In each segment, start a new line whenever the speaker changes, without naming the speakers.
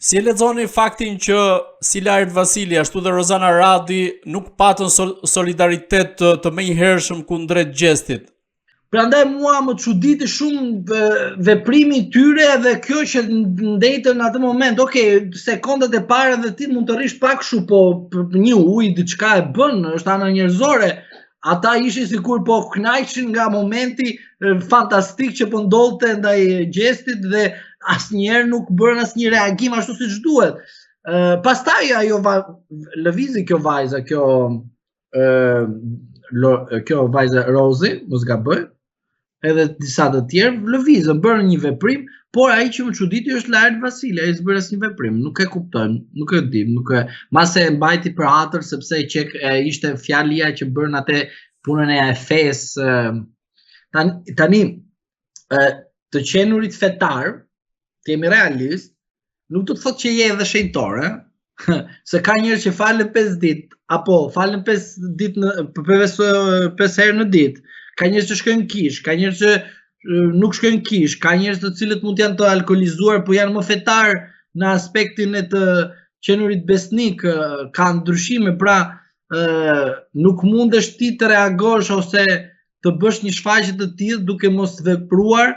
Si e lexoni faktin që si Lajrit Vasili ashtu dhe Rozana Radi nuk patën solidaritet të menjëhershëm kundrejt Gjestit?
Prandaj mua më çuditi shumë veprimi i tyre dhe kjo që ndetën në atë moment. Okej, sekondat e para dhe ti mund të rrish pak kështu, po për një ujë diçka e bën, është ana njerëzore. Ata ishin sikur po kënaqeshin nga momenti fantastik që po ndodhte ndaj Gjestit dhe asnjëherë nuk bërën asnjë reagim ashtu siç duhet. Pastaj ajo lëvizi kjo vajza, kjo vajza Rozi, mos gaboj, edhe disa të tjerë lëvizën, bërën një veprim, por ai që më çuditi është Lajrit Vasili, ai s'bër asnjë veprim, nuk e kuptoj, nuk e di, mase e mbajti për hatër sepse ishte fjalia që bërën atë punën e fes. Tani të qenurit fetar, të jemi realist, nuk do të thotë që je edhe shenjtor, se ka njerëz që falen 5 ditë, apo falen 5 ditë 5 herë në ditë. Ka njerëz që shkojnë kish, ka njerëz që nuk shkojnë kish, ka njerëz të cilët mund të janë të alkolizuar, por janë më fetar në aspektin e të qenurit besnik, kanë ndryshime, pra nuk mundesh ti të reagosh ose të bësh një shfaqje të tillë duke mos vepruar,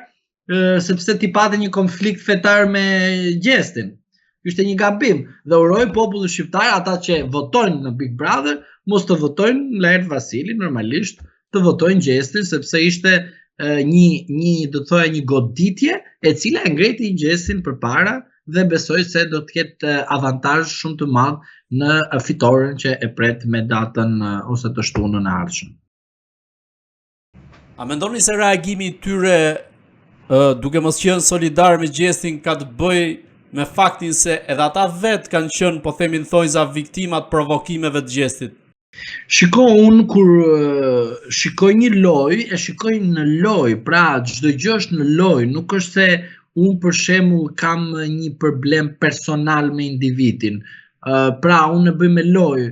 sepse ti pate një konflikt fetar me Gjestin. Ishte një gabim dhe uroj popullit shqiptar, ata që votojnë në Big Brother, mos të votojnë Lajrit Vasili, normalisht të votojnë Gjestin, sepse ishte do të thoya një goditje e cila e ngreti Gjestin përpara dhe besoj se do të ketë avantazh shumë të madh në fitoren që e pret me datën ose të shtunën e ardhshme.
A mendoni se reagimi i tyre duke mos qenë solidar me Gjestin ka të bëjë me faktin se edhe ata vetë kanë qenë, po themin thojza, viktimat provokimeve të Gjestit?
Shiko, unë kur shikoj një lojë, e shikoj në lojë, pra çdo gjë është në lojë, nuk është se unë për shembull kam një problem personal me individin. Pra unë e bëj me lojë,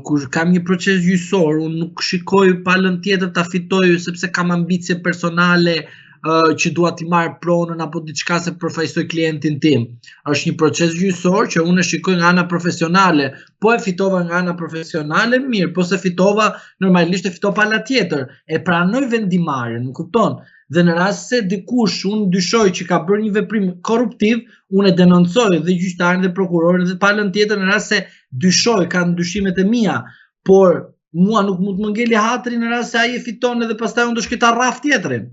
kur kam një proces gjyqësor, unë nuk shikoj palën tjetër ta fitoj sepse kam ambicie personale, që dua t'i marr pronën apo diçka se përfaqësoj klientin tim. Është një proces gjyqësor që unë e shikoj nga ana profesionale. Po e fitova nga ana profesionale, mirë, po se fitova, normalisht e fitova pala tjetër. E pranoj vendimarrjen, më kupton? Dhe në rast se dikush unë dyshoj që ka bërë një veprim korruptiv, unë e denoncoj dhe gjyqtarin dhe prokurorin dhe palën tjetër në rast se dyshoj, kanë dyshimet e mia, por mua nuk mund të më ngeli hatri në rast se ai e fiton edhe pastaj unë do shkoj ta rraf tjetrin.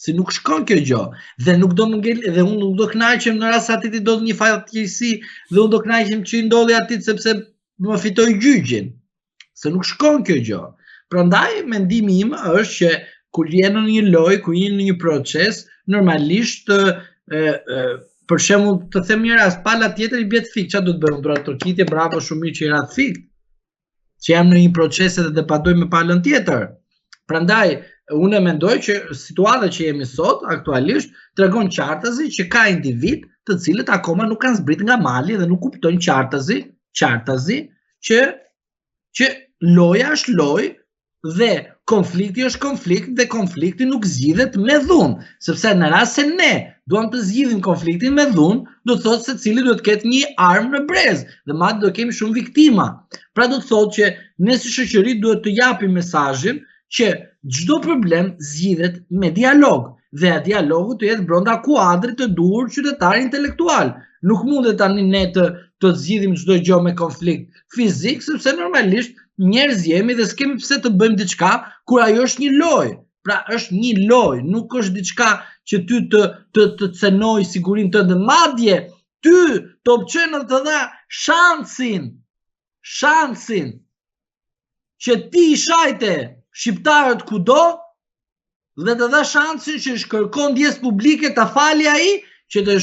Si nuk shkon kjo gjë, dhe nuk do më ngel, dhe unë nuk do kënaqem në rast se atit i ndodh një fatkeqësi dhe unë do kënaqem që i ndodhi atit sepse më fitoi gjyqin. Se nuk shkon kjo gjë. Prandaj mendimi im është që kur jeni në një lojë, kur jeni në një proces, normalisht për shembull të them një rast, pala tjetër i bjet fik, çfarë do të bëjmë? Do të trokitje, bravo, shumë mirë që i rat fik. Që jam në një proces dhe debatoj me palën tjetër. Prandaj unë mendoj që situata që jemi sot aktualisht tregon qartazi që ka individ të cilët akoma nuk kanë zbrit nga mali dhe nuk kuptojnë qartazi që loja është lojë dhe konflikti është konflikt dhe konflikti nuk zgjidhet me dhunë, sepse në rast se ne duam të zgjidhim konfliktin me dhunë, do të thotë se cili duhet të ketë një armë në brez dhe madje do kemi shumë viktima. Pra do të thotë që ne si shoqëri duhet të japim mesazhin që çdo problem zgjidhet me dialog dhe dialogu të jetë brenda kuadrit të duhur qytetar intelektual. Nuk mundet tani ne të zgjidhim çdo gjë me konflikt fizik, sepse normalisht njerëz jemi dhe s'kemi pse të bëjmë diçka kur ajo është një lojë. Pra është një lojë, nuk është diçka që ty të cenoj sigurinë tënde. Madje ty të opçen të dha shansin që ti i shajte shqiptarët kudo dhe të dha shansin që shkërkon ndjes publike ta fali ai që të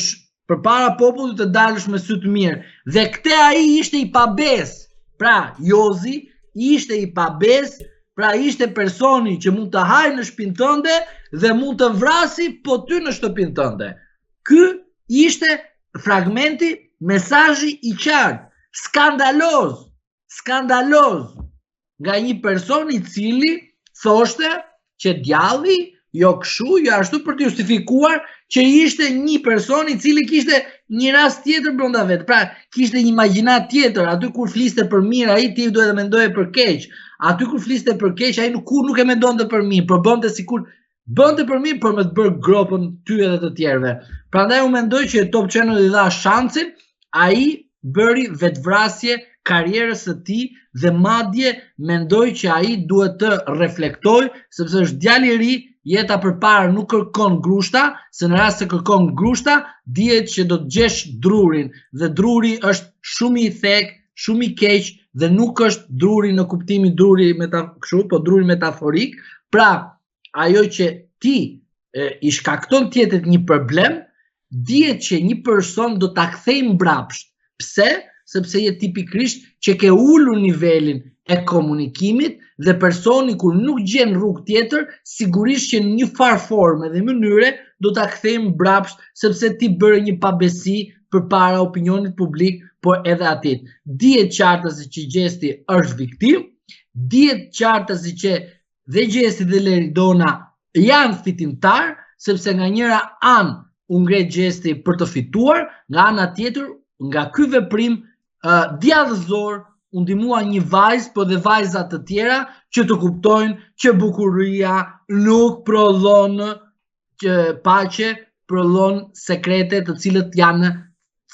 përpara popullit të dalësh me sy të mirë. Dhe këtë ai ishte i pabes. Pra Jozi ishte i pabes, pra ishte personi që mund të hajë në shtëpinë tënde dhe mund të vrasi po ty në shtëpinë tënde. Ky ishte fragmenti, mesazhi i qartë, skandaloz nga një person i cili thoshte që djalli jo kështu, jo ashtu, për të justifikuar që ishte një person i cili kishte një rast tjetër brenda vet. Pra, kishte një imagjinat tjetër, aty kur fliste për mirë, ai ti duhet të mendoje për keq. Aty kur fliste për keq, ai nuk e mendonte për mirë, por bënte për mirë për me të bërë gropën ty edhe të tjerëve. Prandaj unë mendoj që Top Channel i dha shansin, ai bëri vetvrasje karrierës së tij dhe madje mendoj që ai duhet të reflektoj, sepse është djalë i ri, jeta përpara nuk kërkon grushta, se në rast se kërkon grushta, dihet që do të gjesh drurin, dhe druri është shumë i thekë, shumë i keq dhe nuk është druri në kuptimin druri po druri metaforik. Pra, ajo që ti i shkakton tjetrit një problem, dihet që një person do ta kthejë mbrapsht. Pse? Sepse je tipikrisht që ke ulur nivelin e komunikimit dhe personi kur nuk gjen rrugë tjetër, sigurisht që në një farë forme dhe mënyre do ta kthejmë mbrapsht, sepse ti bëre një pabesi përpara opinionit publik, por edhe atit. Dihet qartësi që Gjesti është viktim, dihet qartësi që dhe Gjesti dhe Leridona janë fitimtar, sepse nga njëra anë u ngret Gjesti për të fituar, nga ana tjetër, nga ky veprim djallëzor u ndihmua një vajzë, po dhe vajza të tjera që të kuptojnë që bukuria nuk prodhon paqe, prodhon sekrete të cilët janë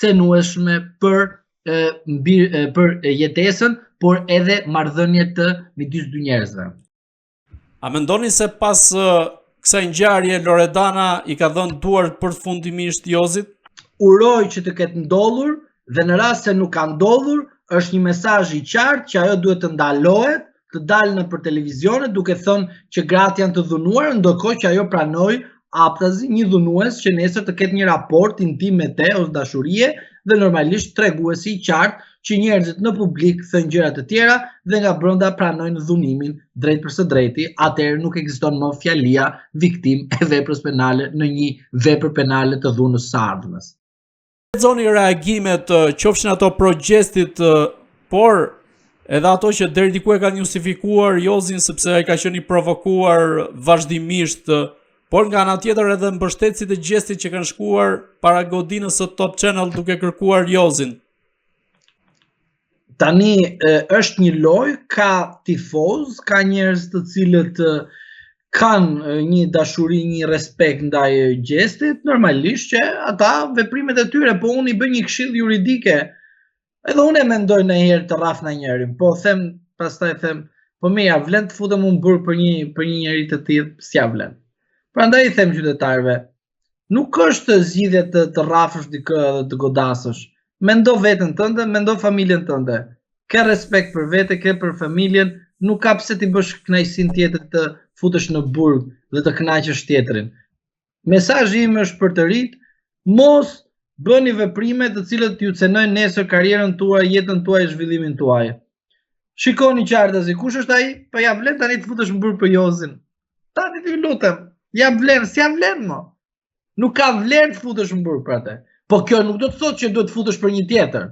cenueshme për jetesën, por edhe marrëdhëniet të midis dy njerëzve.
A mendoni se pas kësaj ngjarje Loredana i ka dhënë duart përfundimisht Jozit?
Uroj që të ketë ndodhur, dhe në rast se nuk ka ndodhur, është një mesazh i qartë që ajo duhet të ndalohet, të dalë nëpër televizionet duke thënë që gratë janë të dhunuar, ndërkohë që ajo pranoi aptazi një dhunues që nesër të ketë një raport intim me te ose dashurie dhe normalisht treguesi i qartë që njerëzit në publik thënë gjëra të tjera dhe nga brenda pranojnë dhunimin drejt për së drejti, atëherë nuk ekziston më fjalia viktim e veprës penale në një vepër penale të dhunës së ardhmes.
Lexoni reagimet, qofshin ato pro Gjestit, por edhe ato që deri diku e kanë justifikuar Jozin sepse ai ka qenë i provokuar vazhdimisht, por nga ana tjetër edhe mbështetësit e Gjestit që kanë shkuar para godinës së Top Channel duke kërkuar Jozin.
Tani është një lojë, ka tifoz, ka njerëz të cilët kanë një dashuri, një respekt ndaj Gjestit, normalisht që ata veprimet e tyre, po unë i bëj një këshill juridike. Edhe unë e mendoj ndonjëherë të rraf në njërin, po pastaj them, po mira, vlen të futem unë burg për një njerëz të tillë, s'ja vlen. Prandaj i them qytetarëve, nuk është zgjidhje të rrafësh dikë dhe të godasësh. Mendo veten tënde, mendo familjen tënde. Ke respekt për vete, ke për familjen, nuk ka pse ti bësh kënaqësinë tjetër të futesh në burg dhe të kënaqësh tjetrin. Mesazhi im është për të rit, mos bëni veprime të cilët ju cenojnë nesër karrierën tuaj, jetën tuaj, zhvillimin tuaj. Shikoni qartësi, kush është ai? Po ja vlen tani të futesh në burg për Jozin. Tani ju lutem, ja vlen, s'ja vlen më. Nuk ka vlerë të futesh në burg për atë. Po kjo nuk do të thotë që duhet të futesh për një tjetër.